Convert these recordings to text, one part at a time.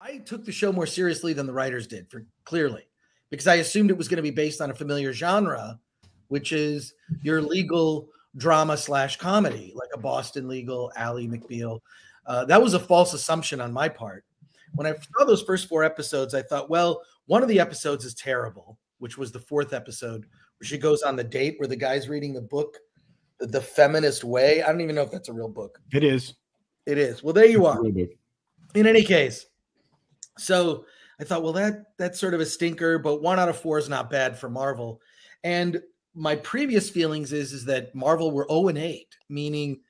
I took the show more seriously than the writers did, clearly, because I assumed it was going to be based on a familiar genre, which is your legal drama / comedy, like a Boston Legal, Ally McBeal. That was a false assumption on my part. When I saw those first 4 episodes, I thought, well, one of the episodes is terrible, which was the 4th episode, where she goes on the date where the guy's reading the book, The Feminist Way. I don't even know if that's a real book. It is. It is. Well, there you are. In any case, so I thought, well, that's sort of a stinker, but 1 out of 4 is not bad for Marvel. And my previous feelings is that Marvel were 0-8, meaning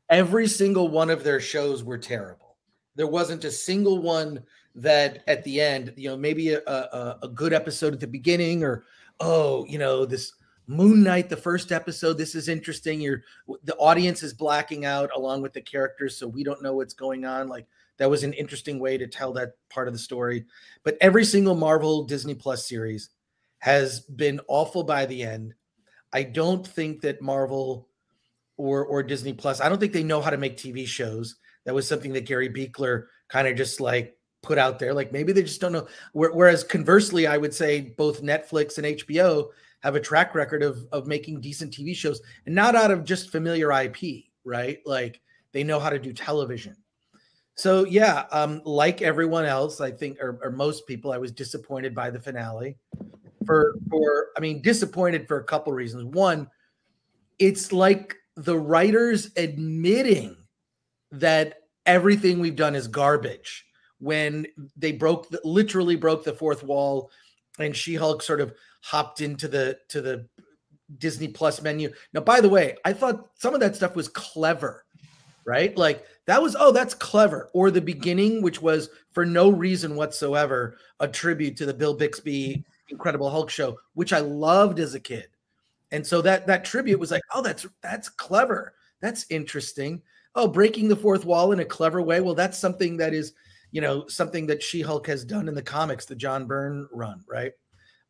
every single one of their shows were terrible. There wasn't a single one that at the end, maybe a good episode at the beginning, or, this Moon Knight, the first episode, this is interesting. The audience is blacking out along with the characters, so we don't know what's going on. Like, that was an interesting way to tell that part of the story. But every single Marvel Disney Plus series has been awful by the end. I don't think that Marvel or Disney Plus, I don't think they know how to make TV shows. That was something that Gary Buechler kind of just like put out there. Like, maybe they just don't know. Whereas conversely, I would say both Netflix and HBO have a track record of making decent TV shows, and not out of just familiar IP, right? Like, they know how to do television. So yeah, like everyone else, I think, or most people, I was disappointed by the finale. Disappointed for a couple reasons. One, it's like the writers admitting that everything we've done is garbage when they literally broke the 4th wall, and She-Hulk sort of hopped into the Disney Plus menu. Now, by the way, I thought some of that stuff was clever, right? Like, that was, that's clever. Or the beginning, which was for no reason whatsoever a tribute to the Bill Bixby Incredible Hulk show, which I loved as a kid. And so that tribute was like, oh, that's clever. That's interesting. Oh, breaking the 4th wall in a clever way. Well, that's something that is, something that She-Hulk has done in the comics, the John Byrne run, right?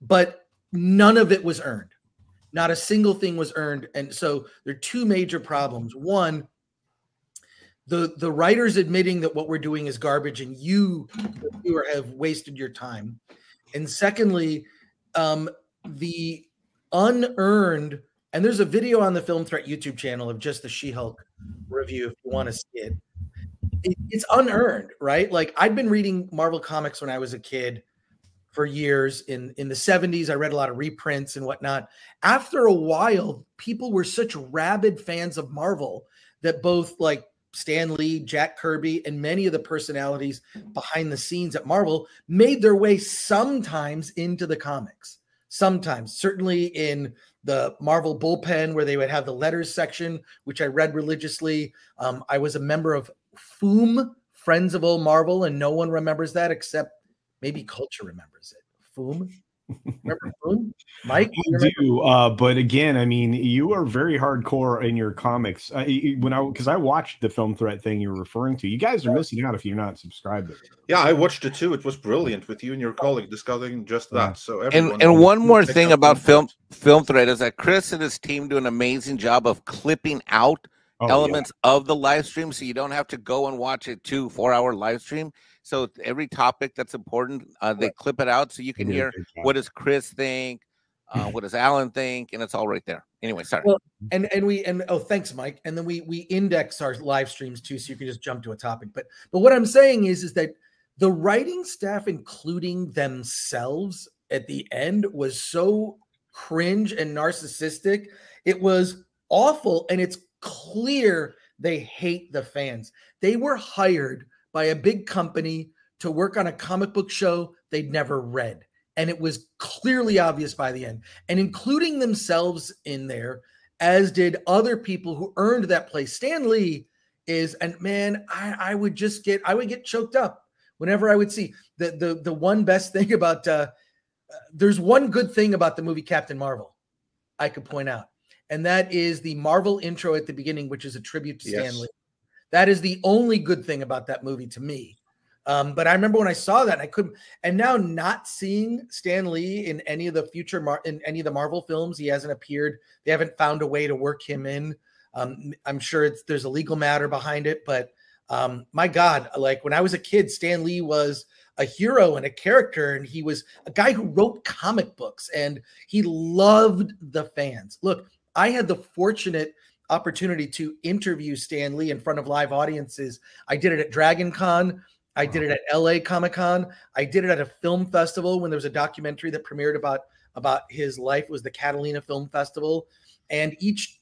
But none of it was earned. Not a single thing was earned. And so there are 2 major problems. One, the writers admitting that what we're doing is garbage, and you, the viewer, have wasted your time. And secondly, the unearned, and there's a video on the Film Threat YouTube channel of just the She-Hulk review if you want to see it. It's unearned, right? Like, I'd been reading Marvel comics when I was a kid for years. In the 70s, I read a lot of reprints and whatnot. After a while, people were such rabid fans of Marvel that both like Stan Lee, Jack Kirby, and many of the personalities behind the scenes at Marvel made their way sometimes into the comics. Sometimes, certainly in the Marvel bullpen, where they would have the letters section, which I read religiously. I was a member of FOOM, Friends of Old Marvel, and no one remembers that except maybe Culture remembers it. FOOM. Remember FOOM? Mike? I do, but again, I mean, you are very hardcore in your comics. Because I watched the Film Threat thing you're referring to. You guys are missing out if you're not subscribed. Yeah, I watched it too. It was brilliant with you and your colleague discussing just that. So and one more thing about Film Threat is that Chris and his team do an amazing job of clipping out elements of the live stream, so you don't have to go and watch a 2-4-hour live stream. So every topic that's important, they clip it out so you can hear what does Chris think, what does Alan think, and it's all right there. Anyway, sorry. Well, thanks, Mike. And then we index our live streams too, so you can just jump to a topic. But what I'm saying is that the writing staff, including themselves at the end, was so cringe and narcissistic. It was awful, and it's clear they hate the fans. They were hired by a big company to work on a comic book show they'd never read. And it was clearly obvious by the end. And including themselves in there, as did other people who earned that place. Stan Lee is, and man, I would get choked up whenever I would see the one best thing about, there's one good thing about the movie Captain Marvel I could point out. And that is the Marvel intro at the beginning, which is a tribute to Stan Lee. That is the only good thing about that movie to me. But I remember when I saw that, and I couldn't. And now, not seeing Stan Lee in any of the future in any of the Marvel films, he hasn't appeared. They haven't found a way to work him in. I'm sure there's a legal matter behind it, but My God, like when I was a kid, Stan Lee was a hero and a character, and he was a guy who wrote comic books, and he loved the fans. Look, I had the fortunate opportunity to interview Stan Lee in front of live audiences. I did it at Dragon Con. I did it at LA Comic Con. I did it at a film festival when there was a documentary that premiered about his life. It was the Catalina Film Festival. And each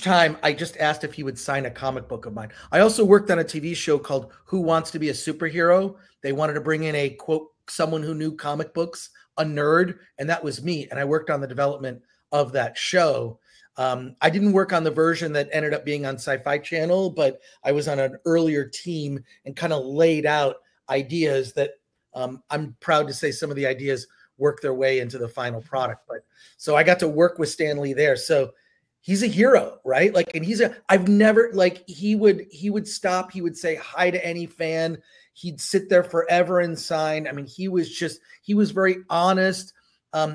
time I just asked if he would sign a comic book of mine. I also worked on a TV show called Who Wants to Be a Superhero? They wanted to bring in a, quote, someone who knew comic books, a nerd, and that was me. And I worked on the development of that show. I didn't work on the version that ended up being on Sci-Fi Channel, but I was on an earlier team and kind of laid out ideas that I'm proud to say some of the ideas work their way into the final product. But so I got to work with Stan Lee there. So he's a hero, right? Like, and I've never, like, he would stop, he would say hi to any fan. He'd sit there forever and sign. I mean, he was very honest.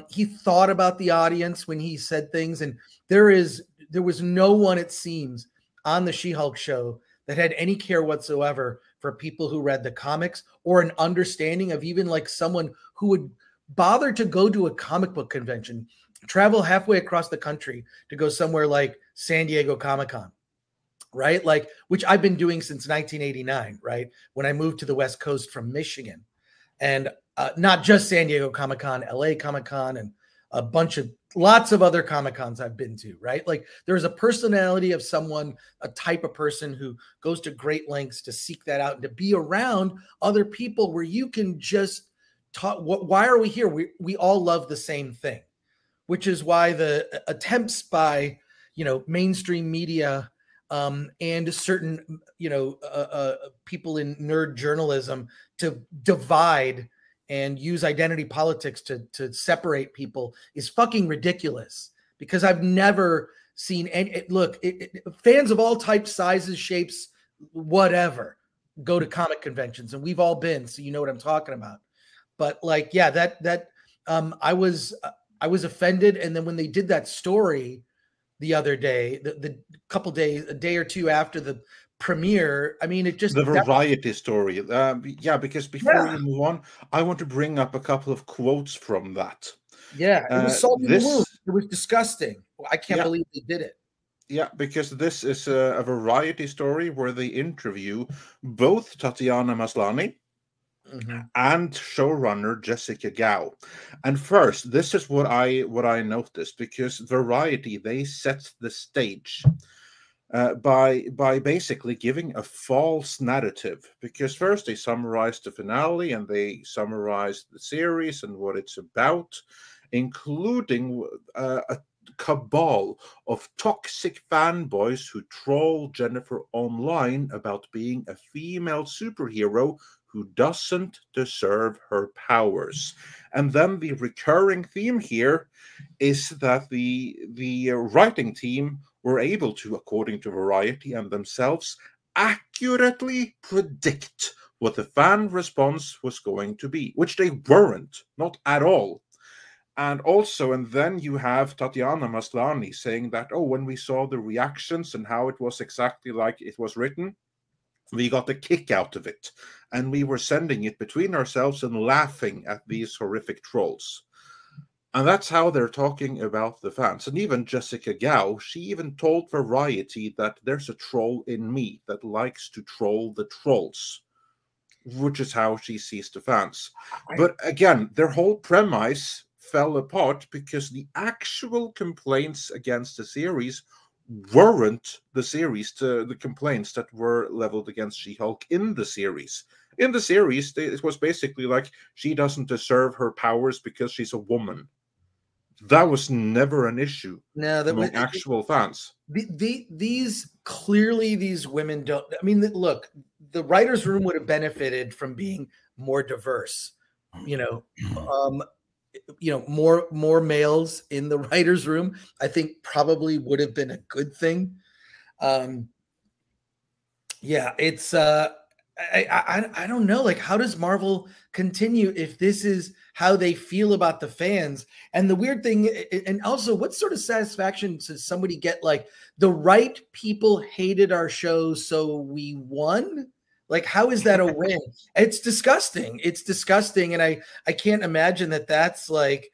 He thought about the audience when he said things, and there was no one, it seems, on the She-Hulk show that had any care whatsoever for people who read the comics, or an understanding of even like someone who would bother to go to a comic book convention, travel halfway across the country to go somewhere like San Diego Comic-Con, right? Like, which I've been doing since 1989, right? When I moved to the West Coast from Michigan. And not just San Diego Comic-Con, LA Comic-Con, and lots of other Comic-Cons I've been to, right? Like, there's a personality of someone, a type of person who goes to great lengths to seek that out and to be around other people where you can just talk. Why are we here? We all love the same thing, which is why the attempts by, mainstream media and certain, people in nerd journalism to divide and use identity politics to separate people is fucking ridiculous, because I've never seen any. Look, fans of all types, sizes, shapes, whatever, go to comic conventions, and we've all been, so you know what I'm talking about. But like, yeah, I was offended. And then when they did that story the other day, the couple days, a day or two after the premiere, I mean, it just, the variety story. Yeah, because before you move on, I want to bring up a couple of quotes from that. Yeah, it was salt in the wound. It was disgusting. I can't believe they did it. Yeah, because this is a variety story where they interview both Tatiana Maslany and showrunner Jessica Gao. And first, this is what I noticed, because Variety, they set the stage by basically giving a false narrative. Because first they summarized the finale, and they summarized the series and what it's about, including a cabal of toxic fanboys who troll Jennifer online about being a female superhero who doesn't deserve her powers. And then the recurring theme here is that the writing team were able to, according to Variety and themselves, accurately predict what the fan response was going to be, which they weren't, not at all. And also, and then you have Tatiana Maslany saying that, oh, when we saw the reactions and how it was exactly like it was written, we got a kick out of it. And we were sending it between ourselves and laughing at these horrific trolls. And that's how they're talking about the fans. And even Jessica Gao, she even told Variety that there's a troll in me that likes to troll the trolls, which is how she sees the fans. But again, their whole premise fell apart because the actual complaints against the series weren't the complaints that were leveled against She-Hulk in the series. In the series, it was basically like, she doesn't deserve her powers because she's a woman. That was never an issue among actual fans. These women don't. I mean, look, the writers' room would have benefited from being more diverse. More males in the writers' room, I think probably would have been a good thing. It's I don't know. Like, how does Marvel continue if this is how they feel about the fans? And the weird thing, and also, what sort of satisfaction does somebody get? Like, the right people hated our show, so we won. Like, how is that a win? It's disgusting. It's disgusting, and I can't imagine that that's like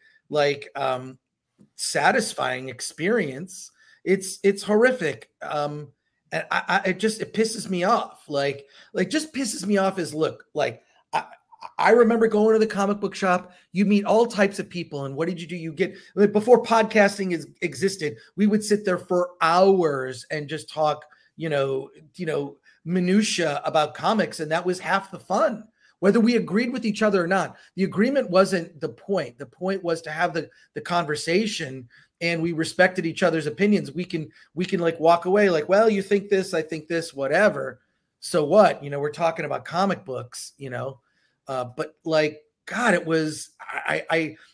satisfying experience. It's horrific. And it pisses me off. Like just pisses me off is, look, like I remember going to the comic book shop. You meet all types of people, and what did you do? You get, before podcasting existed, we would sit there for hours and just talk, minutia about comics, and that was half the fun. Whether we agreed with each other or not, the agreement wasn't the point. The point was to have the conversation, and we respected each other's opinions. We can like walk away like, well, you think this, I think this, whatever. So what? We're talking about comic books, but like, God, it was,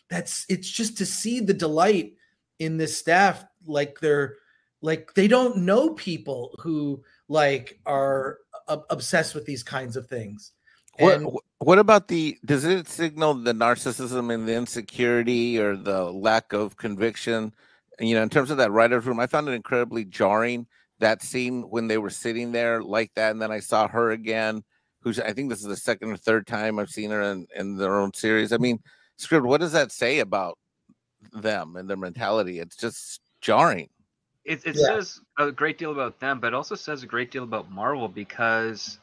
it's just to see the delight in this staff. Like they don't know people who like are obsessed with these kinds of things. What about does it signal the narcissism and the insecurity or the lack of conviction? In terms of that writer's room, I found it incredibly jarring, that scene when they were sitting there like that. And then I saw her again, I think this is the second or third time I've seen her in their own series. I mean, Script, what does that say about them and their mentality? It's just jarring. It says a great deal about them, but it also says a great deal about Marvel, because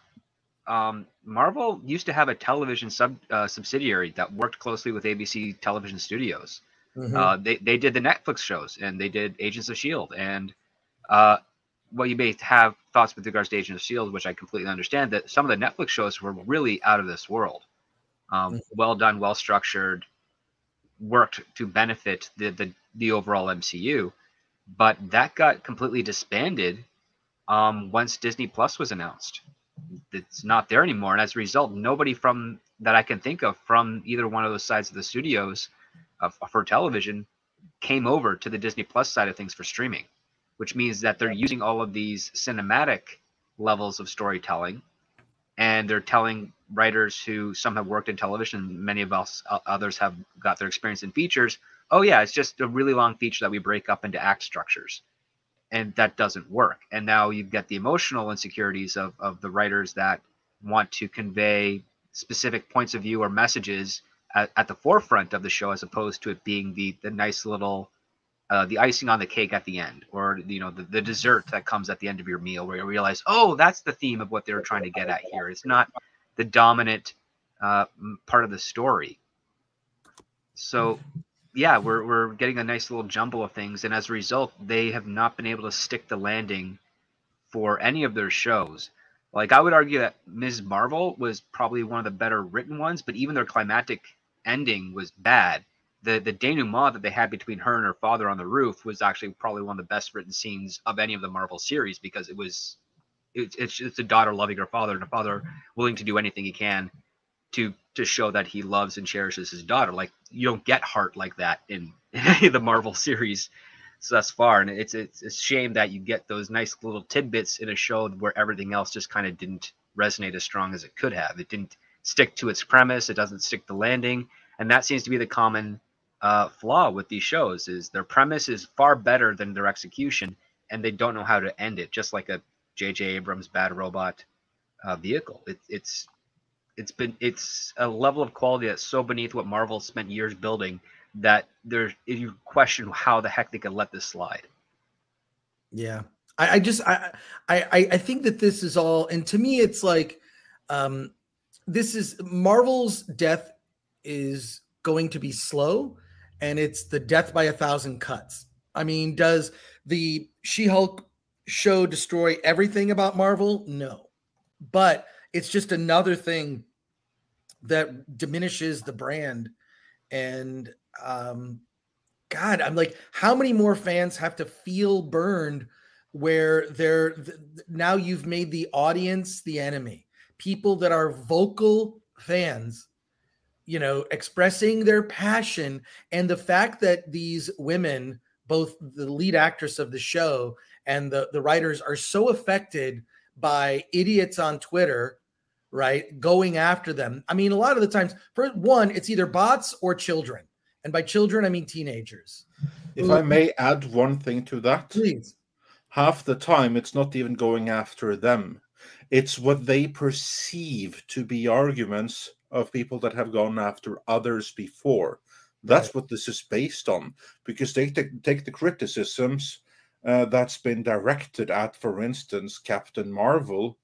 Marvel used to have a television subsidiary that worked closely with ABC television studios. Mm-hmm. They did the Netflix shows, and they did Agents of S.H.I.E.L.D. And you may have thoughts with regards to Agents of S.H.I.E.L.D., which I completely understand, that some of the Netflix shows were really out of this world. Well done, well structured, worked to benefit the overall MCU. But that got completely disbanded once Disney Plus was announced. It's not there anymore, and as a result, nobody from that I can think of from either one of those sides of the studios for television came over to the Disney Plus side of things for streaming, which means that they're using all of these cinematic levels of storytelling, and they're telling writers who some have worked in television, many of us others have got their experience in features. Oh yeah, it's just a really long feature that we break up into act structures. And that doesn't work. And now you've got the emotional insecurities of the writers that want to convey specific points of view or messages at the forefront of the show, as opposed to it being the nice little the icing on the cake at the end, or the dessert that comes at the end of your meal, where you realize, oh, that's the theme of what they were trying to get at here. It's not the dominant part of the story. So yeah, we're getting a nice little jumble of things, and as a result, they have not been able to stick the landing for any of their shows. Like, I would argue that Ms. Marvel was probably one of the better written ones, but even their climactic ending was bad. The denouement that they had between her and her father on the roof was actually probably one of the best written scenes of any of the Marvel series, because it's a daughter loving her father, and a father willing to do anything he can to show that he loves and cherishes his daughter. Like, you don't get heart like that in any of the Marvel series thus far, and it's a shame that you get those nice little tidbits in a show where everything else just kind of didn't resonate as strong as it could have. It didn't stick to its premise. It doesn't stick to landing, and that seems to be the common flaw with these shows, is their premise is far better than their execution, and they don't know how to end it, just like a J.J. Abrams Bad Robot vehicle. It's a level of quality that's so beneath what Marvel spent years building that you question how the heck they could let this slide. Yeah, I think that this is all, and to me, it's like this is Marvel's death is going to be slow, and it's the death by 1,000 cuts. I mean, does the She-Hulk show destroy everything about Marvel? No, but it's just another thing that diminishes the brand. And God, I'm like, how many more fans have to feel burned where now you've made the audience the enemy? People that are vocal fans, expressing their passion, and the fact that these women, both the lead actress of the show and the writers, are so affected by idiots on Twitter right? Going after them. I mean, a lot of the times, for one, it's either bots or children. And by children, I mean teenagers. If I may add one thing to that. Please. Half the time, it's not even going after them. It's what they perceive to be arguments of people that have gone after others before. That's what this is based on, because they take the criticisms that's been directed at, for instance, Captain Marvel,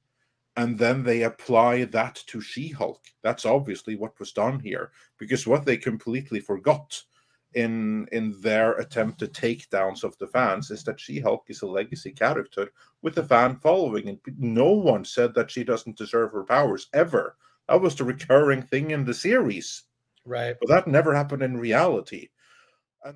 and then they apply that to She-Hulk. That's obviously what was done here, because what they completely forgot in their attempted takedowns of the fans is that She-Hulk is a legacy character with a fan following, and no one said that she doesn't deserve her powers ever. That was the recurring thing in the series. Right. But that never happened in reality.